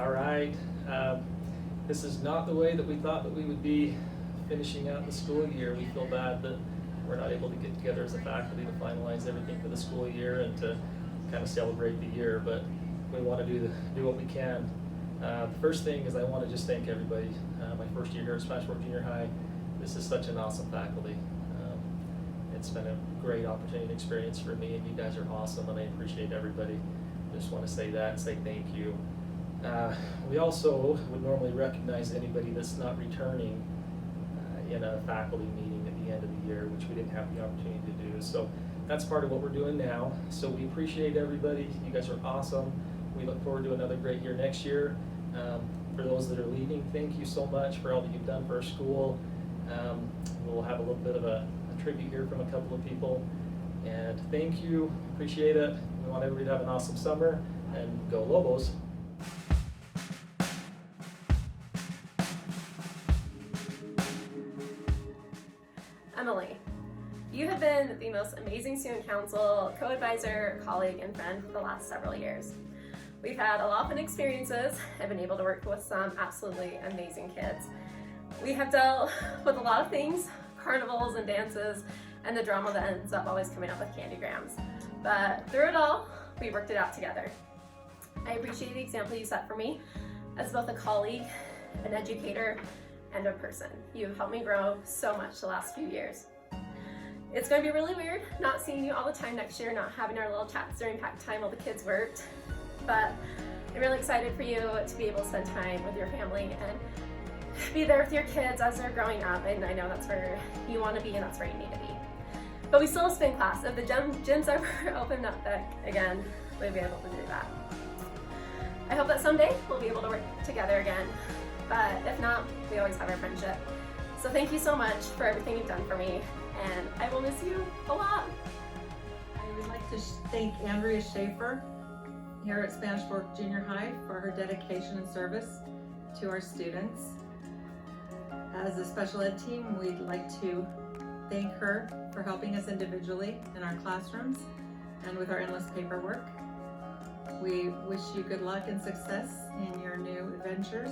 All right. This is not the way that we thought that we would be finishing out the school year. We feel bad that we're not able to get together as a faculty to finalize everything for the school year and to kind of celebrate the year, but we want to do what we can. The first thing is I want to just thank everybody. My first year here at Spanish Fork Junior High, this is such an awesome faculty. It's been a great opportunity and experience for me, and you guys are awesome, and I appreciate everybody. Just want to say that and say thank you. We also would normally recognize anybody that's not returning in a faculty meeting at the end of the year, which we didn't have the opportunity to do. So that's part of what we're doing now. So we appreciate everybody. You guys are awesome. We look forward to another great year next year. For those that are leaving, thank you so much for all that you've done for our school. We'll have a little bit of a tribute here from a couple of people. And thank you, appreciate it. We want everybody to have an awesome summer, and go Lobos. Emily, you have been the most amazing student council, co-advisor, colleague, and friend for the last several years. We've had a lot of fun experiences. I've been able to work with some absolutely amazing kids. We have dealt with a lot of things, carnivals and dances, and the drama that ends up always coming up with candygrams. But through it all, we worked it out together. I appreciate the example you set for me as both a colleague, an educator, and a person. You've helped me grow so much the last few years. It's going to be really weird not seeing you all the time next year, not having our little chats during pack time while the kids worked, but I'm really excited for you to be able to spend time with your family and be there with your kids as they're growing up, and I know that's where you want to be and that's where you need to be. But we still have spin class. If the gyms ever open up again, we'll be able to do that. I hope that someday we'll be able to work together again, but if not, we always have our friendship. So thank you so much for everything you've done for me, and I will miss you a lot. I would like to thank Andrea Schaefer here at Spanish Fork Junior High for her dedication and service to our students. As a special ed team, we'd like to thank her for helping us individually in our classrooms and with our endless paperwork. We wish you good luck and success in your new adventures,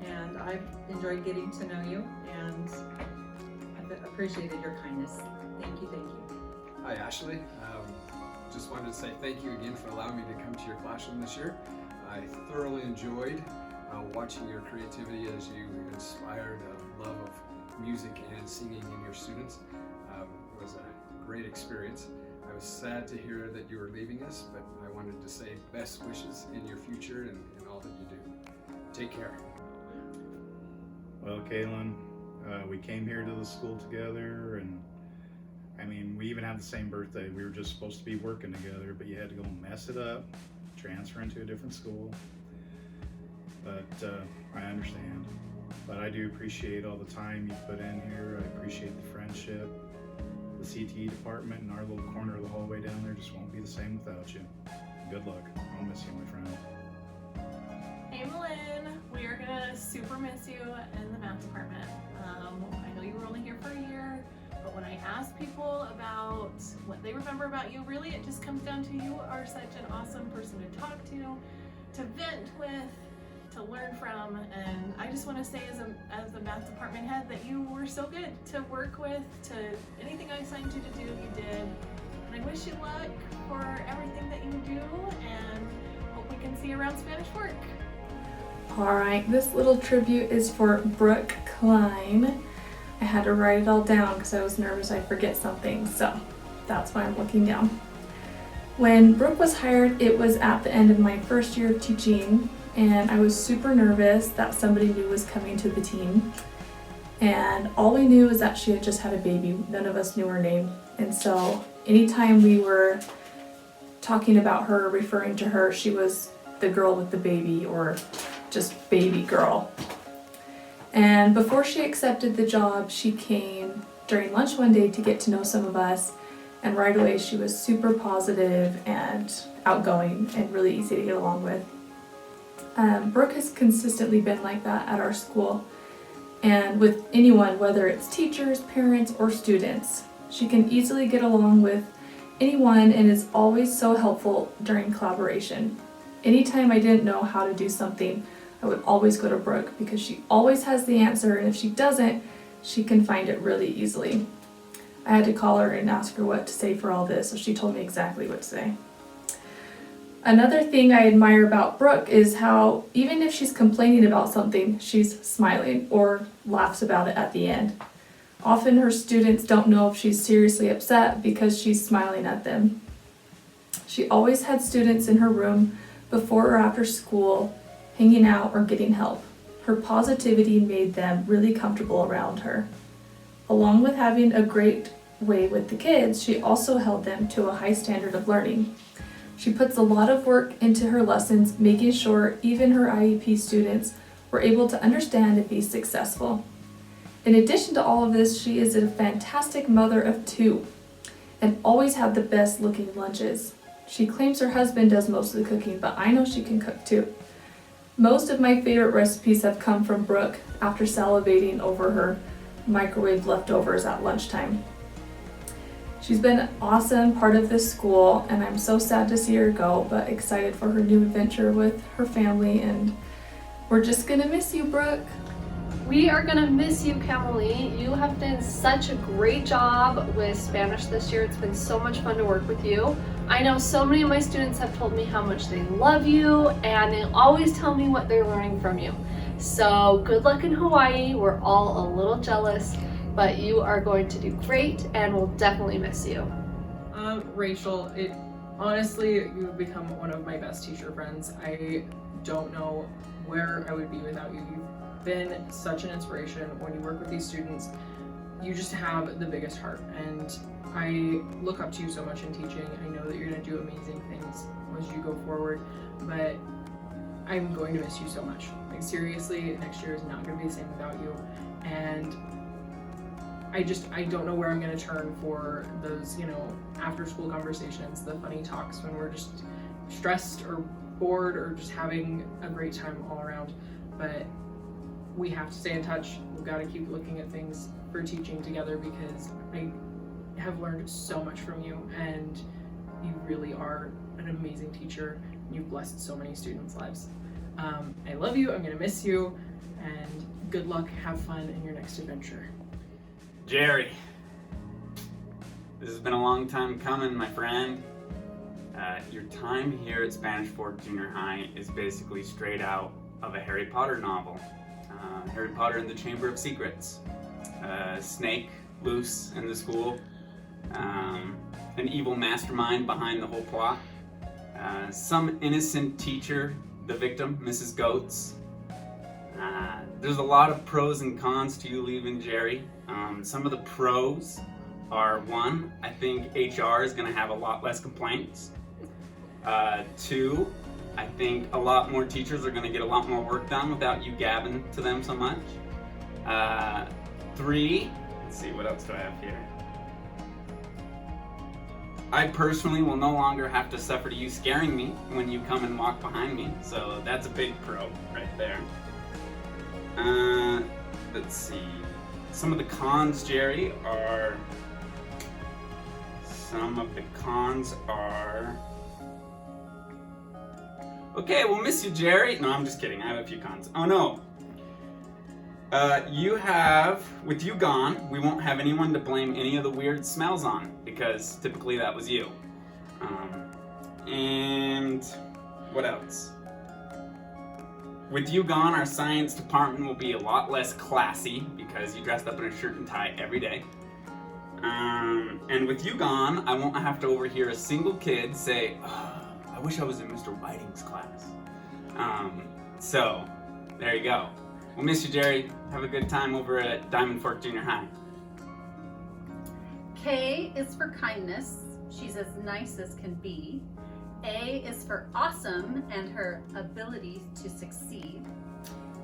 and I've enjoyed getting to know you, and I've appreciated your kindness. Thank you, thank you. Hi Ashley, just wanted to say thank you again for allowing me to come to your classroom this year. I thoroughly enjoyed watching your creativity as you inspired a love of music and singing in your students. It was a great experience. I was sad to hear that you were leaving us, but I wanted to say best wishes in your future and in all that you do. Take care. Well, Kaylin, we came here to the school together, and I mean, we even had the same birthday. We were just supposed to be working together, but you had to go mess it up, transfer into a different school. But I understand. But I do appreciate all the time you put in here. I appreciate the friendship. The CTE department in our little corner of the hallway down there just won't be the same without you. Good luck. I'll miss you, my friend. Hey Malin, we are gonna super miss you in the math department. I know you were only here for a year, but when I ask people about what they remember about you, really it just comes down to you are such an awesome person to talk to vent with, to learn from, and I just want to say as a math department head that you were so good to work with, to anything I assigned you to do, you did. And I wish you luck for everything that you do, and hope we can see you around Spanish Fork. Alright, this little tribute is for Brooke Klein. I had to write it all down because I was nervous I'd forget something, so that's why I'm looking down. When Brooke was hired, it was at the end of my first year of teaching, and I was super nervous that somebody new was coming to the team. And all we knew is that she had just had a baby. None of us knew her name. And so anytime we were talking about her, referring to her, she was the girl with the baby or just baby girl. And before she accepted the job, she came during lunch one day to get to know some of us. And right away she was super positive and outgoing and really easy to get along with. Brooke has consistently been like that at our school and with anyone, whether it's teachers, parents, or students. She can easily get along with anyone and is always so helpful during collaboration. Anytime I didn't know how to do something, I would always go to Brooke because she always has the answer, and if she doesn't, she can find it really easily. I had to call her and ask her what to say for all this, so she told me exactly what to say. Another thing I admire about Brooke is how even if she's complaining about something, she's smiling or laughs about it at the end. Often her students don't know if she's seriously upset because she's smiling at them. She always had students in her room before or after school, hanging out or getting help. Her positivity made them really comfortable around her. Along with having a great way with the kids, she also held them to a high standard of learning. She puts a lot of work into her lessons, making sure even her IEP students were able to understand and be successful. In addition to all of this, she is a fantastic mother of 2 and always had the best looking lunches. She claims her husband does most of the cooking, but I know she can cook too. Most of my favorite recipes have come from Brooke after salivating over her microwave leftovers at lunchtime. She's been an awesome part of this school, and I'm so sad to see her go, but excited for her new adventure with her family, and we're just gonna miss you, Brooke. We are gonna miss you, Emily. You have done such a great job with Spanish this year. It's been so much fun to work with you. I know so many of my students have told me how much they love you, and they always tell me what they're learning from you. So good luck in Hawaii. We're all a little jealous, but you are going to do great, and we'll definitely miss you. Rachel, honestly, you've become one of my best teacher friends. I don't know where I would be without you. You've been such an inspiration when you work with these students. You just have the biggest heart, and I look up to you so much in teaching. I know that you're going to do amazing things as you go forward, but I'm going to miss you so much. Like, seriously, next year is not going to be the same without you, and I don't know where I'm going to turn for those, after school conversations, the funny talks when we're just stressed or bored or just having a great time all around. But we have to stay in touch. We've got to keep looking at things for teaching together, because I have learned so much from you, and you really are an amazing teacher. You've blessed so many students' lives. I love you. I'm going to miss you, and good luck. Have fun in your next adventure. Jerry, this has been a long time coming, my friend. Your time here at Spanish Fork Junior High is basically straight out of a Harry Potter novel. Harry Potter and the Chamber of Secrets. Snake loose in the school. An evil mastermind behind the whole plot. Some innocent teacher, the victim, Mrs. Goats. There's a lot of pros and cons to you leaving, Jerry. Some of the pros are, 1, I think HR is going to have a lot less complaints. 2, I think a lot more teachers are going to get a lot more work done without you gabbing to them so much. 3, let's see, what else do I have here? I personally will no longer have to suffer to you scaring me when you come and walk behind me, so that's a big pro right there. Let's see. Some of the cons, Jerry, are... Okay, we'll miss you, Jerry. No, I'm just kidding. I have a few cons. Oh, no. With you gone, we won't have anyone to blame any of the weird smells on, because typically that was you. And what else? With you gone, our science department will be a lot less classy because you dressed up in a shirt and tie every day. And with you gone, I won't have to overhear a single kid say, "Oh, I wish I was in Mr. Whiting's class." So, there you go. We'll miss you, Jerry. Have a good time over at Diamond Fork Junior High. K is for kindness. She's as nice as can be. A is for awesome and her ability to succeed.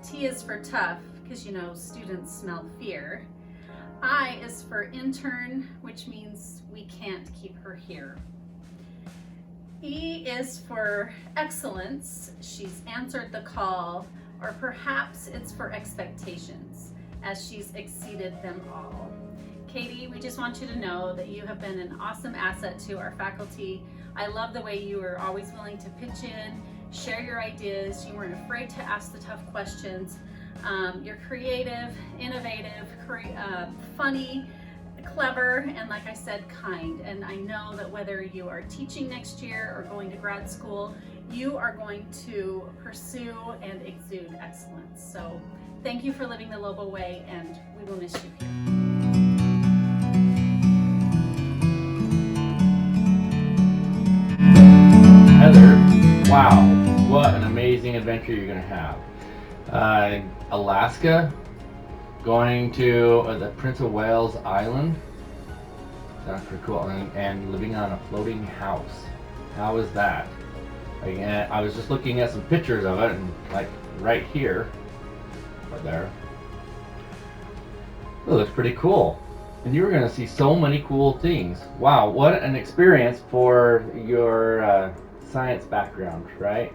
T is for tough, because students smell fear. I is for intern, which means we can't keep her here. E is for excellence. She's answered the call, or perhaps it's for expectations, as she's exceeded them all. Katie, we just want you to know that you have been an awesome asset to our faculty. I love the way you are always willing to pitch in, share your ideas. You weren't afraid to ask the tough questions. You're creative, innovative, funny, clever, and like I said, kind. And I know that whether you are teaching next year or going to grad school, you are going to pursue and exude excellence. So thank you for living the Lobo way, and we will miss you here. Heather, wow, what an amazing adventure you're going to have. Alaska, going to the Prince of Wales Island, sounds pretty cool, and living on a floating house. How is that? Again, I was just looking at some pictures of it, and like right here, right there, it looks pretty cool. And you're going to see so many cool things. Wow, what an experience for your science background, right?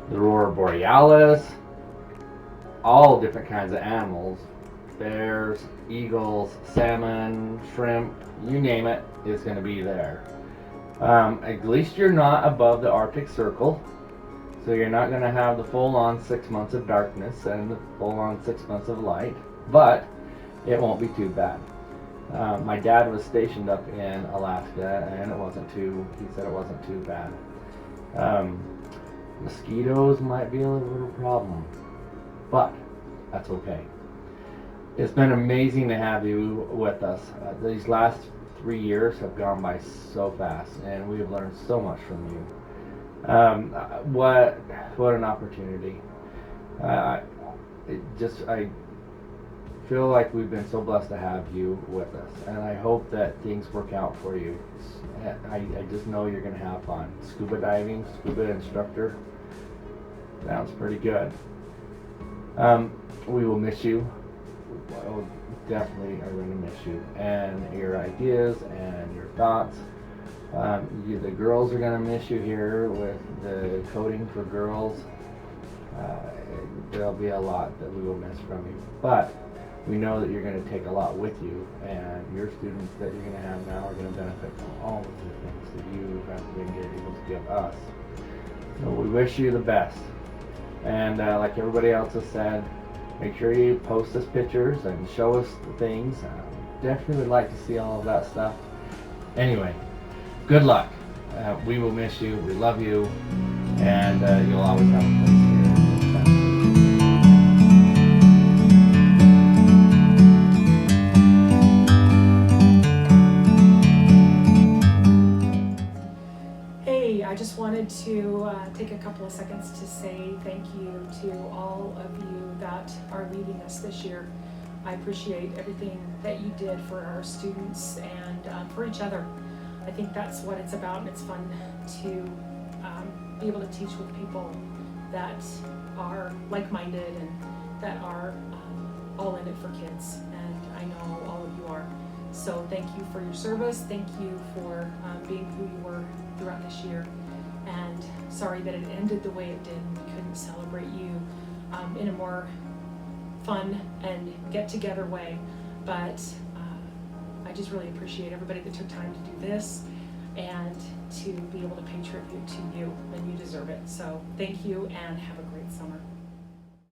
The Aurora Borealis, all different kinds of animals, bears, eagles, salmon, shrimp, you name it, is going to be there. At least you're not above the Arctic Circle, so you're not going to have the full-on 6 months of darkness and the full-on 6 months of light, but it won't be too bad. My dad was stationed up in Alaska, and he said it wasn't too bad. Mosquitoes might be a little problem, but that's okay. It's been amazing to have you with us. These last 3 years have gone by so fast, and we have learned so much from you. What an opportunity. I feel like we've been so blessed to have you with us, and I hope that things work out for you. I just know you're going to have fun. Scuba diving, scuba instructor, sounds pretty good. We will miss you. Definitely are going to miss you, and your ideas and your thoughts. The girls are going to miss you here with the coding for girls. There'll be a lot that we will miss from you, but we know that you're going to take a lot with you, and your students that you're going to have now are going to benefit from all of the things that you have been able to give us. So we wish you the best, and like everybody else has said, make sure you post us pictures and show us the things. Definitely would like to see all of that stuff. Anyway, good luck. We will miss you. We love you. And you'll always have a place here. Hey, I just wanted to take a couple of seconds to say thank you to all of you that are leading us this year. I appreciate everything that you did for our students and for each other. I think that's what it's about, and it's fun to be able to teach with people that are like-minded and that are all in it for kids, and I know all of you are. So thank you for your service. Thank you for being who you were throughout this year, and sorry that it ended the way it did. We couldn't celebrate you in a more fun and get-together way, but I just really appreciate everybody that took time to do this and to be able to pay tribute to you, and you deserve it. So thank you, and have a great summer.